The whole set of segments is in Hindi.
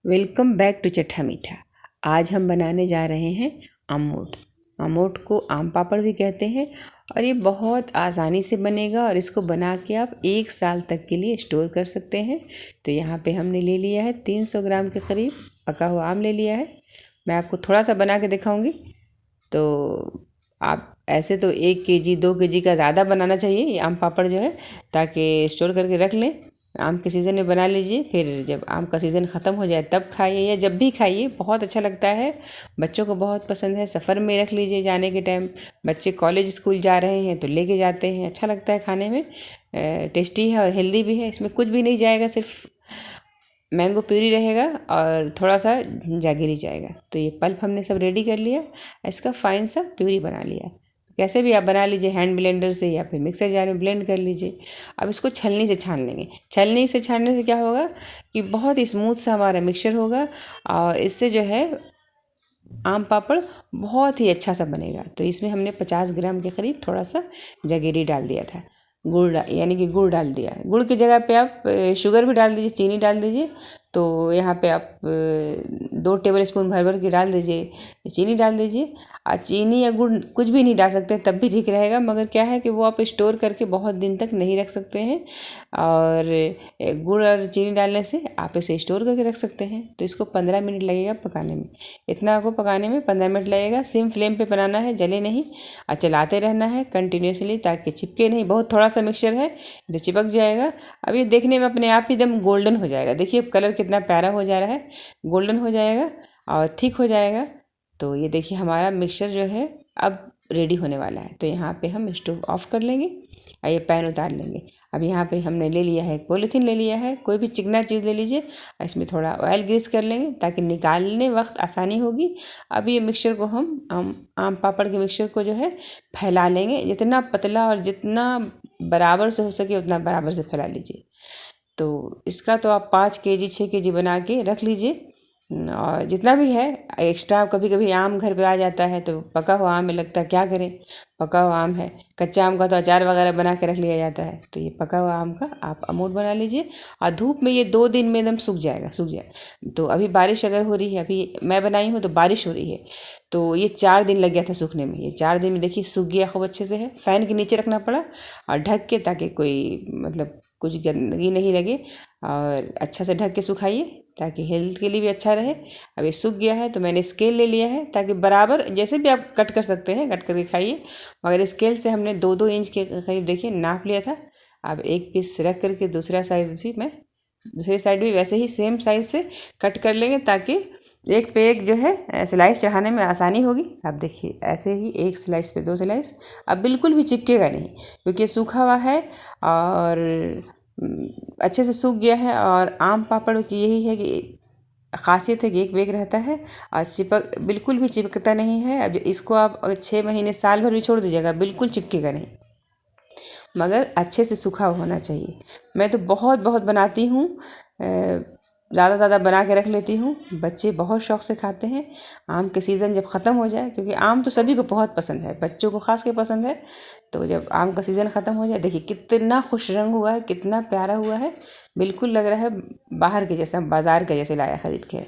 वेलकम बैक टू चट्टा मीठा। आज हम बनाने जा रहे हैं अमोट। अमोट को आम पापड़ भी कहते हैं और ये बहुत आसानी से बनेगा और इसको बना के आप 1 साल तक के लिए स्टोर कर सकते हैं। तो यहाँ पे हमने ले लिया है 300 ग्राम के करीब पका हुआ आम ले लिया है। मैं आपको थोड़ा सा बना के दिखाऊंगी। तो आप ऐसे तो 1 kg 2 kg का ज़्यादा बनाना चाहिए ये आम पापड़ जो है, ताकि स्टोर करके रख लें। आम के सीज़न में बना लीजिए, फिर जब आम का सीज़न ख़त्म हो जाए तब खाइए या जब भी खाइए, बहुत अच्छा लगता है। बच्चों को बहुत पसंद है। सफ़र में रख लीजिए, जाने के टाइम बच्चे कॉलेज स्कूल जा रहे हैं तो लेके जाते हैं, अच्छा लगता है खाने में। टेस्टी है और हेल्दी भी है। इसमें कुछ भी नहीं जाएगा, सिर्फ मैंगो प्यूरी रहेगा और थोड़ा सा जागरी जाएगा। तो ये पल्प हमने सब रेडी कर लिया, इसका फाइन सा प्यूरी बना लिया। कैसे भी आप बना लीजिए, हैंड ब्लेंडर से या फिर मिक्सर जार में ब्लेंड कर लीजिए। अब इसको छलनी से छान लेंगे। छलनी से छानने से क्या होगा कि बहुत स्मूथ सा हमारा मिक्सचर होगा और इससे जो है आम पापड़ बहुत ही अच्छा सा बनेगा। तो इसमें हमने 50 ग्राम के करीब थोड़ा सा जगेरी डाल दिया था, यानी कि गुड़ डाल दिया है। गुड़ की जगह पे आप शुगर भी डाल दीजिए, चीनी डाल दीजिए। तो यहाँ पे आप 2 टेबल स्पून भर भर के डाल दीजिए, चीनी डाल दीजिए। और चीनी या गुड़ कुछ भी नहीं डाल सकते तब भी ठीक रहेगा, मगर क्या है कि वो आप स्टोर करके बहुत दिन तक नहीं रख सकते हैं। और गुड़ और चीनी डालने से आप इसे स्टोर करके रख सकते हैं। तो इसको 15 मिनट लगेगा पकाने में। इतना आपको पकाने में 15 मिनट लगेगा। सिम फ्लेम पे बनाना है, जले नहीं, और चलाते रहना है कंटिन्यूसली ताकि चिपके नहीं। बहुत थोड़ा सा मिक्सचर है जो चिपक जाएगा। अब ये देखने में अपने आप ही एकदम गोल्डन हो जाएगा। देखिए कलर कितना प्यारा हो जा रहा है, गोल्डन हो जाएगा और थिक हो जाएगा। तो ये देखिए हमारा मिक्सचर जो है अब रेडी होने वाला है। तो यहाँ पे हम स्टोव ऑफ कर लेंगे और ये पैन उतार लेंगे। अब यहाँ पे हमने ले लिया है, पॉलीथीन ले लिया है, कोई भी चिकना चीज़ ले लीजिए। इसमें थोड़ा ऑयल ग्रीस कर लेंगे ताकि निकालने वक्त आसानी होगी। अब ये मिक्सचर को हम आम पापड़ के मिक्सचर को जो है फैला लेंगे। जितना पतला और जितना बराबर से हो सके उतना बराबर से फैला लीजिए। तो इसका तो आप 5 kg 6 kg बना के रख लीजिए। और जितना भी है एक्स्ट्रा, कभी कभी आम घर पे आ जाता है तो पका हुआ आम में लगता है क्या करें, पका हुआ आम है। कच्चा आम का तो अचार वगैरह बना के रख लिया जाता है। तो ये पका हुआ आम का आप अमूट बना लीजिए और धूप में ये 2 दिन में एकदम सूख जाएगा, सूख जाए। तो अभी बारिश अगर हो रही है, अभी मैं बनाई हूँ तो बारिश हो रही है, तो ये 4 दिन लग गया था सूखने में। ये 4 दिन में देखिए सूख गया खूब अच्छे से है। फ़ैन के नीचे रखना पड़ा और ढक के, ताकि कोई मतलब कुछ गंदगी नहीं लगे। और अच्छा से ढक के सुखाइए ताकि हेल्थ के लिए भी अच्छा रहे। अब ये सूख गया है तो मैंने स्केल ले लिया है ताकि बराबर, जैसे भी आप कट कर सकते हैं कट करके खाइए, मगर स्केल से हमने 2-2 इंच के करीब देखिए नाप लिया था। अब एक पीस रख करके दूसरा साइज भी मैं दूसरे साइड भी वैसे ही सेम साइज से कट कर लेंगे ताकि एक पे एक जो है स्लाइस चढ़ाने में आसानी होगी। आप देखिए ऐसे ही एक स्लाइस पे 2 स्लाइस। अब बिल्कुल भी चिपकेगा नहीं क्योंकि सूखा हुआ है और अच्छे से सूख गया है। और आम पापड़ की यही है कि खासियत है कि एक वेग रहता है और चिपक बिल्कुल भी चिपकता नहीं है। अब इसको आप अगर 6 महीने साल भर भी छोड़ दीजिएगा बिल्कुल चिपकेगा नहीं, मगर अच्छे से सूखा होना चाहिए। मैं तो बहुत बहुत बनाती हूँ, ज़्यादा ज़्यादा बना के रख लेती हूँ। बच्चे बहुत शौक़ से खाते हैं। आम के सीज़न जब ख़त्म हो जाए, क्योंकि आम तो सभी को बहुत पसंद है, बच्चों को ख़ास के पसंद है। तो जब आम का सीज़न ख़त्म हो जाए, देखिए कितना खुश रंग हुआ है, कितना प्यारा हुआ है। बिल्कुल लग रहा है बाहर के जैसा, बाज़ार के जैसे लाया ख़रीद के।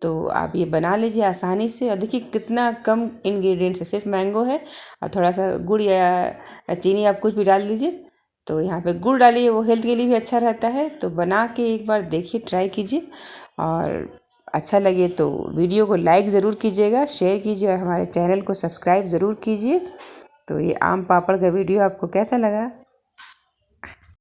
तो आप ये बना लीजिए आसानी से। और देखिए कितना कम इंग्रेडिएंट्स है, सिर्फ मैंगो है और थोड़ा सा गुड़ या चीनी, आप कुछ भी डाल दीजिए। तो यहाँ पे गुड़ डालिए, वो हेल्थ के लिए भी अच्छा रहता है। तो बना के एक बार देखिए, ट्राई कीजिए और अच्छा लगे तो वीडियो को लाइक ज़रूर कीजिएगा, शेयर कीजिए और हमारे चैनल को सब्सक्राइब ज़रूर कीजिए। तो ये आम पापड़ का वीडियो आपको कैसा लगा